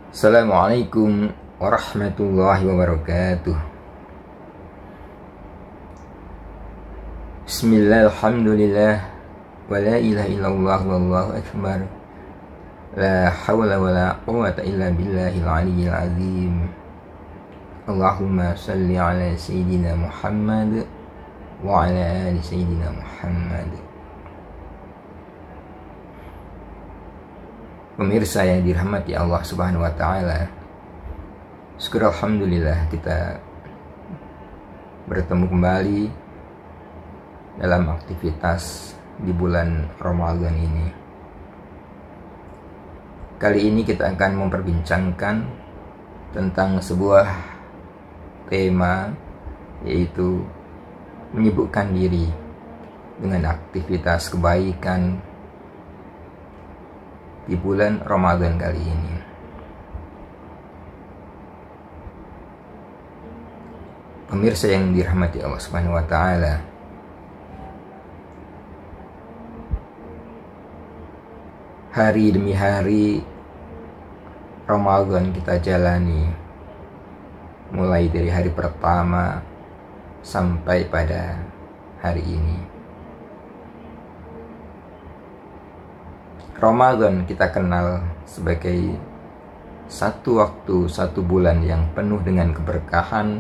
Assalamualaikum warahmatullahi wabarakatuh. Bismillah, alhamdulillah, wa la ilaha illallah, wallahu akbar. La hawla wa la quwwata illa billahil aliyyil azim. Allahumma salli ala Sayyidina Muhammad wa ala ali Sayyidina Muhammad. Pemirsa yang dirahmati Allah Subhanahu wa Ta'ala, syukur alhamdulillah kita bertemu kembali dalam aktivitas di bulan Ramadan ini. Kali ini kita akan memperbincangkan tentang sebuah tema, yaitu menyibukkan diri dengan aktivitas kebaikan di bulan Ramadan kali ini. Pemirsa yang dirahmati Allah Subhanahu wa Ta'ala, hari demi hari Ramadan kita jalani, mulai dari hari pertama sampai pada hari ini. Ramadan kita kenal sebagai satu waktu, satu bulan yang penuh dengan keberkahan,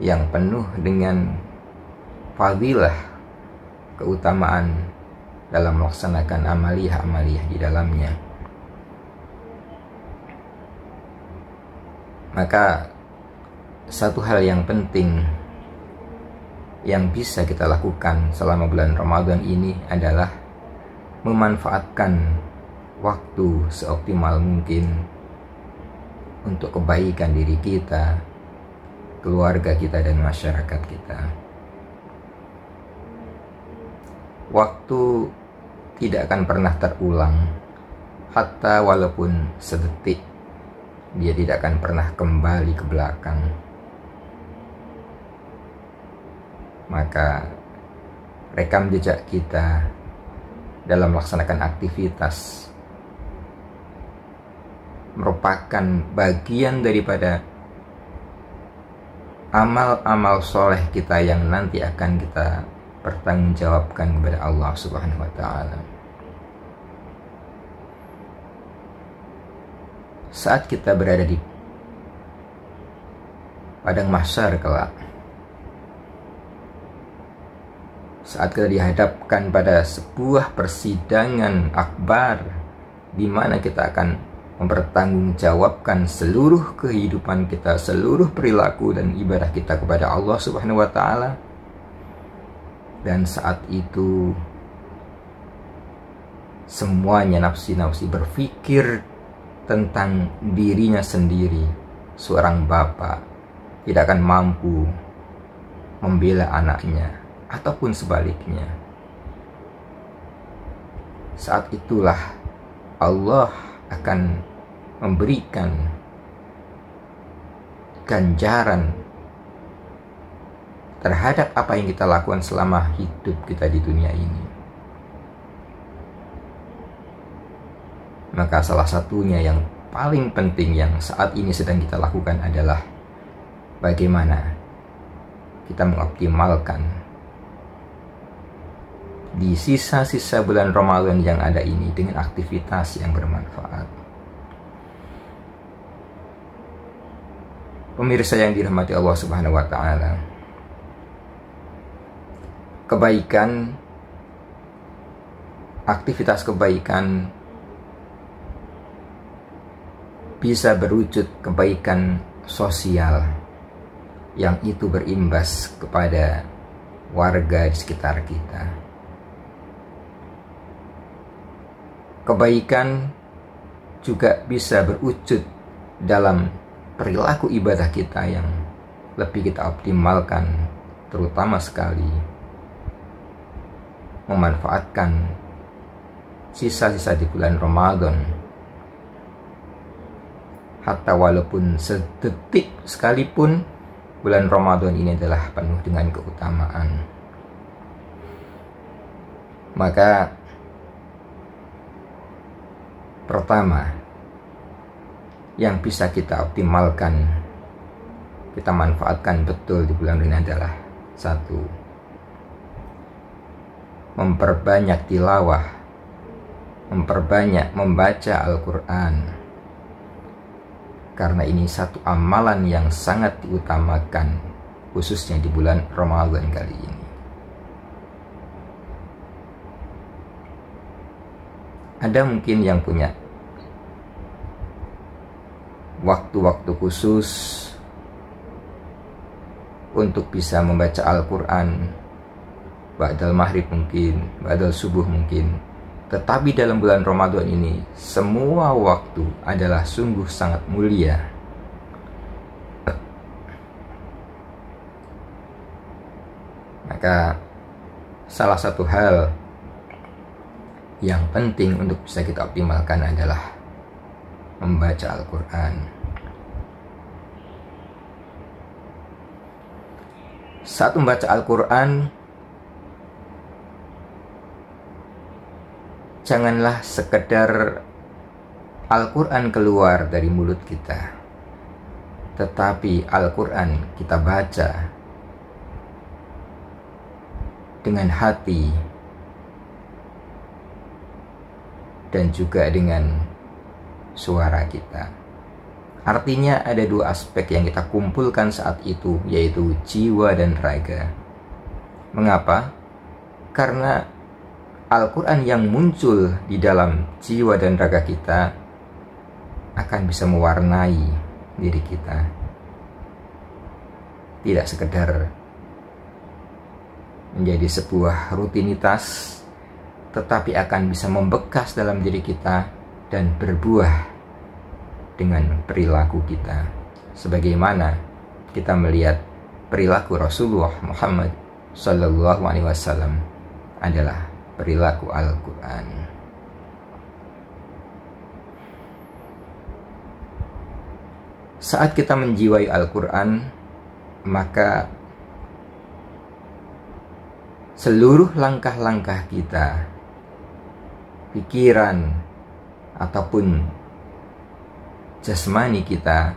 yang penuh dengan fadilah, keutamaan dalam melaksanakan amaliyah-amaliyah di dalamnya. Maka satu hal yang penting yang bisa kita lakukan selama bulan Ramadan ini adalah memanfaatkan waktu seoptimal mungkin untuk kebaikan diri kita, keluarga kita, dan masyarakat kita. Waktu tidak akan pernah terulang, hatta walaupun sedetik dia tidak akan pernah kembali ke belakang. Maka rekam jejak kita dalam melaksanakan aktivitas merupakan bagian daripada amal-amal soleh kita yang nanti akan kita pertanggungjawabkan kepada Allah Subhanahu wa Ta'ala. Saat kita berada di padang mahsyar kelak, saat kita dihadapkan pada sebuah persidangan akbar, di mana kita akan mempertanggungjawabkan seluruh kehidupan kita, seluruh perilaku dan ibadah kita kepada Allah Subhanahu wa Ta'ala. Dan saat itu semuanya nafsi-nafsi berpikir tentang dirinya sendiri. Seorang bapak tidak akan mampu membela anaknya, ataupun sebaliknya. Saat itulah Allah akan memberikan ganjaran terhadap apa yang kita lakukan selama hidup kita di dunia ini. Maka salah satunya yang paling penting yang saat ini sedang kita lakukan adalah bagaimana kita mengoptimalkan di sisa-sisa bulan Ramadan yang ada ini dengan aktivitas yang bermanfaat. Pemirsa yang dirahmati Allah Subhanahu wa Ta'ala, kebaikan, aktivitas kebaikan bisa berwujud kebaikan sosial yang itu berimbas kepada warga di sekitar kita. Kebaikan juga bisa berwujud dalam perilaku ibadah kita yang lebih kita optimalkan, terutama sekali memanfaatkan sisa-sisa di bulan Ramadan. Hatta walaupun sedetik sekalipun, bulan Ramadan ini adalah penuh dengan keutamaan. Maka pertama yang bisa kita optimalkan, kita manfaatkan betul di bulan ini adalah satu, memperbanyak tilawah, memperbanyak membaca Al-Quran, karena ini satu amalan yang sangat diutamakan khususnya di bulan Ramadan kali ini. Ada mungkin yang punya waktu-waktu khusus untuk bisa membaca Al-Quran, ba'dal maghrib mungkin, ba'dal subuh mungkin. Tetapi dalam bulan Ramadan ini, semua waktu adalah sungguh sangat mulia. Maka salah satu hal yang penting untuk bisa kita optimalkan adalah membaca Al-Quran. Saat membaca Al-Quran, janganlah sekedar Al-Quran keluar dari mulut kita, tetapi Al-Quran kita baca dengan hati dan juga dengan suara kita. Artinya ada dua aspek yang kita kumpulkan saat itu, yaitu jiwa dan raga. Mengapa? Karena Al-Quran yang muncul di dalam jiwa dan raga kita akan bisa mewarnai diri kita. Tidak sekedar menjadi sebuah rutinitas, tetapi akan bisa membekas dalam diri kita dan berbuah dengan perilaku kita, sebagaimana kita melihat perilaku Rasulullah Muhammad SAW adalah perilaku Al-Quran. Saat kita menjiwai Al-Quran, maka seluruh langkah-langkah kita, pikiran ataupun jasmani kita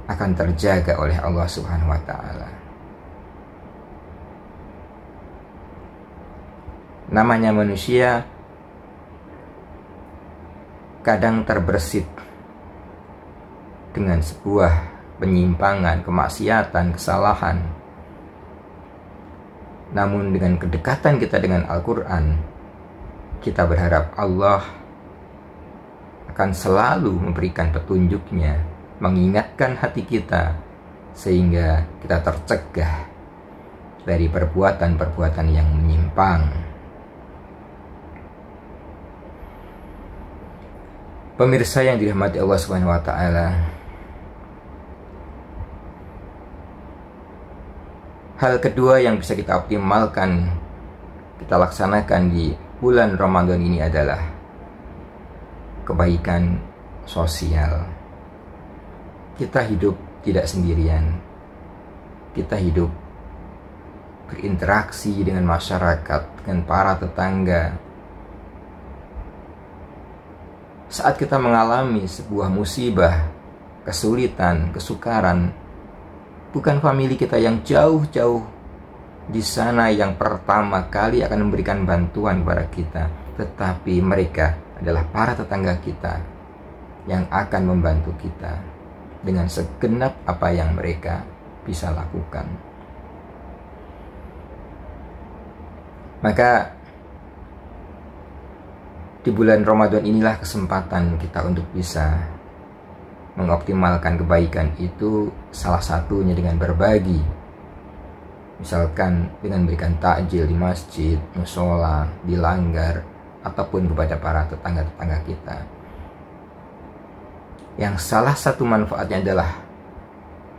akan terjaga oleh Allah Subhanahu wa Ta'ala. Namanya manusia kadang terbersit dengan sebuah penyimpangan, kemaksiatan, kesalahan. Namun dengan kedekatan kita dengan Al-Quran, kita berharap Allah akan selalu memberikan petunjuknya, mengingatkan hati kita, sehingga kita tercegah dari perbuatan-perbuatan yang menyimpang. Pemirsa yang dirahmati Allah Subhanahu wa Ta'ala, hal kedua yang bisa kita optimalkan, kita laksanakan di bulan Ramadan ini adalah kebaikan sosial. Kita hidup tidak sendirian. Kita hidup berinteraksi dengan masyarakat, dengan para tetangga. Saat kita mengalami sebuah musibah, kesulitan, kesukaran, bukan famili kita yang jauh-jauh di sana yang pertama kali akan memberikan bantuan kepada kita, tetapi mereka adalah para tetangga kita yang akan membantu kita dengan segenap apa yang mereka bisa lakukan. Maka di bulan Ramadan inilah kesempatan kita untuk bisa mengoptimalkan kebaikan itu, salah satunya dengan berbagi. Misalkan dengan memberikan takjil di masjid, musola, di langgar, ataupun kepada para tetangga-tetangga kita. Yang salah satu manfaatnya adalah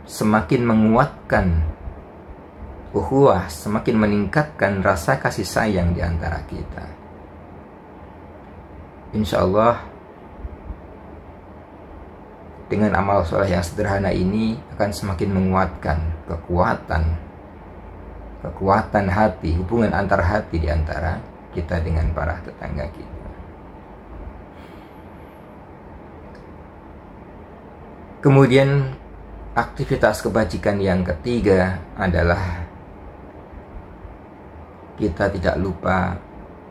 semakin menguatkan ukhuwah, semakin meningkatkan rasa kasih sayang di antara kita. Insya Allah dengan amal soleh yang sederhana ini akan semakin menguatkan kekuatan hati, hubungan antar hati di antara kita dengan para tetangga kita. Kemudian aktivitas kebajikan yang ketiga adalah kita tidak lupa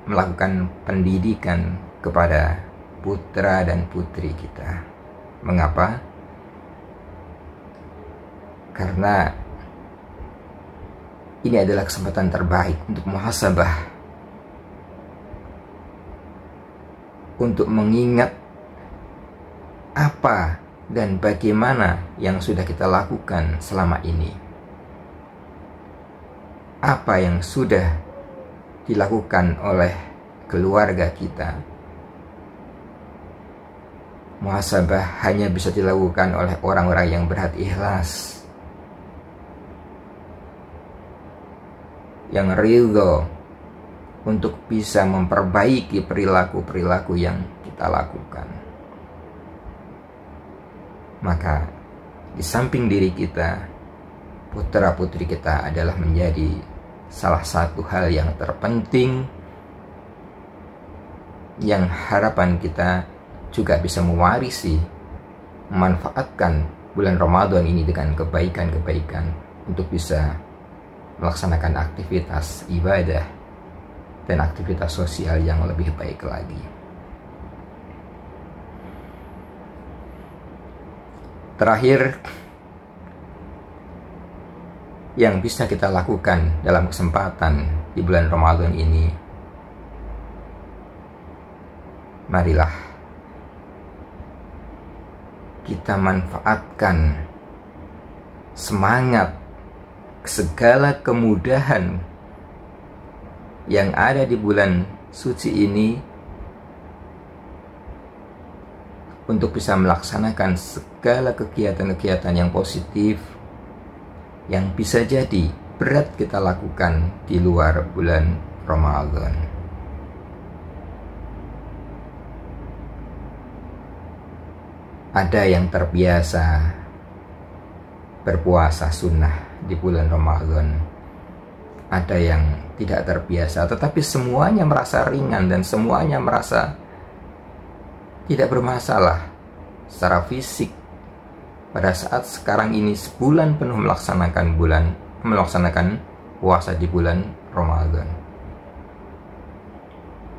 melakukan pendidikan kepada putra dan putri kita. Mengapa? Karena ini adalah kesempatan terbaik untuk muhasabah, untuk mengingat apa dan bagaimana yang sudah kita lakukan selama ini, apa yang sudah dilakukan oleh keluarga kita. Muhasabah hanya bisa dilakukan oleh orang-orang yang berhati ikhlas, yang ridho untuk bisa memperbaiki perilaku-perilaku yang kita lakukan. Maka di samping diri kita, putra-putri kita adalah menjadi salah satu hal yang terpenting, yang harapan kita juga bisa mewarisi, memanfaatkan bulan Ramadan ini dengan kebaikan-kebaikan untuk bisa melaksanakan aktivitas ibadah dan aktivitas sosial yang lebih baik lagi. Terakhir, yang bisa kita lakukan dalam kesempatan di bulan Ramadan ini, marilah kita manfaatkan semangat segala kemudahan yang ada di bulan suci ini untuk bisa melaksanakan segala kegiatan-kegiatan yang positif yang bisa jadi berat kita lakukan di luar bulan Ramadan. Ada yang terbiasa berpuasa sunnah di bulan Ramadan, ada yang tidak terbiasa, tetapi semuanya merasa ringan dan semuanya merasa tidak bermasalah secara fisik pada saat sekarang ini sebulan penuh melaksanakan puasa di bulan Ramadan.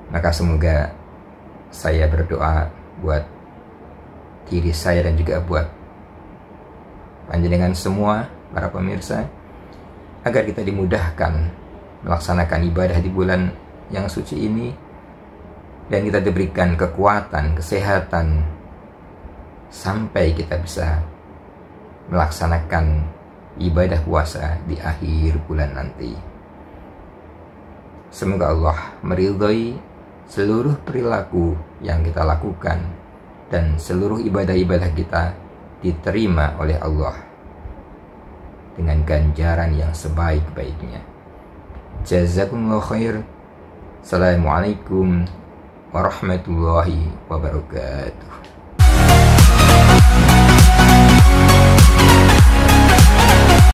Maka semoga saya berdoa buat diri saya dan juga buat panjenengan semua para pemirsa, agar kita dimudahkan melaksanakan ibadah di bulan yang suci ini, dan kita diberikan kekuatan, kesehatan, sampai kita bisa melaksanakan ibadah puasa di akhir bulan nanti. Semoga Allah meridhai seluruh perilaku yang kita lakukan dan seluruh ibadah-ibadah kita diterima oleh Allah dengan ganjaran yang sebaik-baiknya. Jazakumullah khair. Assalamualaikum warahmatullahi wabarakatuh.